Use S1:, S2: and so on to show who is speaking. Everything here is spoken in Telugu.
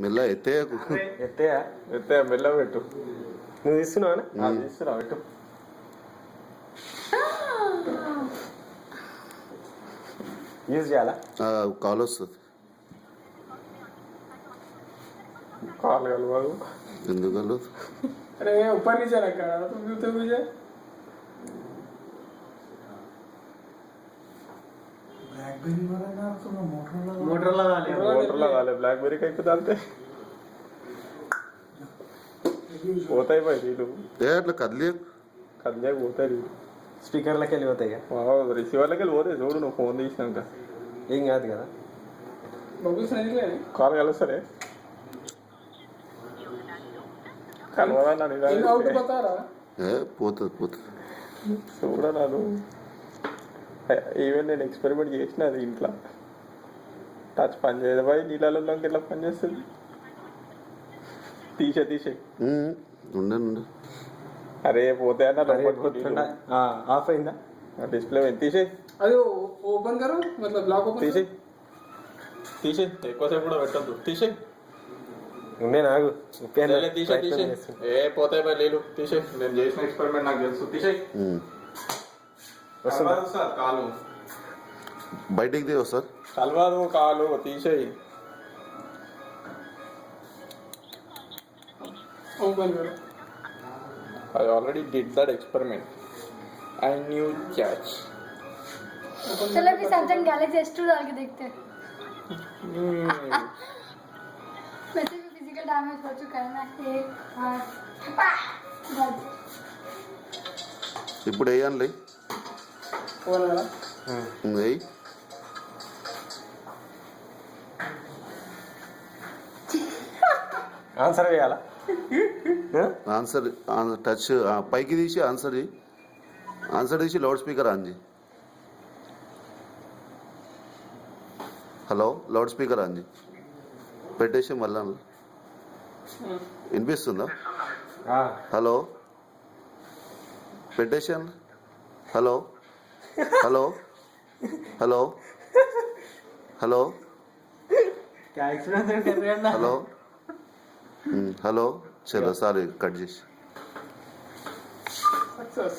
S1: మెల్ల ఎత్తేయకు.
S2: ఎత్తేయా మెల్ల పెట్టు.
S3: నువ్వు తీసుకున్నావా?
S2: తీసుకురా పెట్టు.
S3: యూజ్ చేయాలా?
S1: కాల్ వస్తుంది.
S2: కాలు కలవాడు
S1: ఎందుకు కలవదు?
S4: अरे ऊपर नीचे रखा है तुम जूते मुझे
S3: మోటార్లో
S2: కాలే బ్లాక్బెర్రీ కైతే తాగితే పోతాయి పోయి నీళ్ళు
S1: అట్లా కదిలే
S2: పోతాయి నీళ్ళు.
S3: స్పీకర్లకి వెళ్ళి పోతాయి కదా.
S2: రిసీవర్లకి వెళ్ళి పోతాయి చూడు నువ్వు ఫోన్ తీసినాక.
S3: ఏం కాదు కదా.
S2: కాలు కలుస్తారే
S1: పోతుంది పోతుంది.
S2: చూడరాదు. ఈవెన్ నేను ఎక్స్పెరిమెంట్ చేసిన అది ఇంట్లో. టచ్ పని చేయదు పోయి నీళ్ళలో ఎట్లా పని చేస్తుంది. తీసే
S1: ఉండండి.
S2: అరే పోతే అన్న
S3: ఆఫ్ అయిందా
S2: డిస్ప్లే తీసేయి.
S4: అది ఓపెన్ करो मतलब ब्लॉक ओपन
S2: తీసేయి ఎక్కువసేపు కూడా పెట్టద్దు. తీసేయి.
S3: ఉండే నాకు
S2: తీసేయి. పోతాయి పోయి నీళ్ళు. తీసేయి. నేను చేసిన ఎక్స్పెరిమెంట్ నాకు తెలుసు. తీసేయి. సార్ కాలు
S1: బయటికి తీయవు సార్.
S2: కలవాదు కాలు. తీసేయి.
S4: ओपन करो.
S2: I already did that experiment. I knew catch.
S5: चलो अभी सैमसंग गैलेक्सी S2 डाल के देखते हैं. वैसे भी फिजिकल डैमेज हो चुका है ना.
S1: ఇప్పుడు వేయండి. వేయి.
S3: ఆన్సర్ వేయాలా?
S1: ఆన్సర్ టచ్ పైకి తీసి ఆన్సర్ తీసి లౌడ్ స్పీకర్ ఆన్ చేయి. హలో లౌడ్ స్పీకర్ ఆన్ చేయి. పెట్టేసి మళ్ళా వినిపిస్తుందా? హలో పెట్టేసాను. Hello hello hello hello hello hello చలో సారీ కట్ చేసి.
S4: सक्सेस.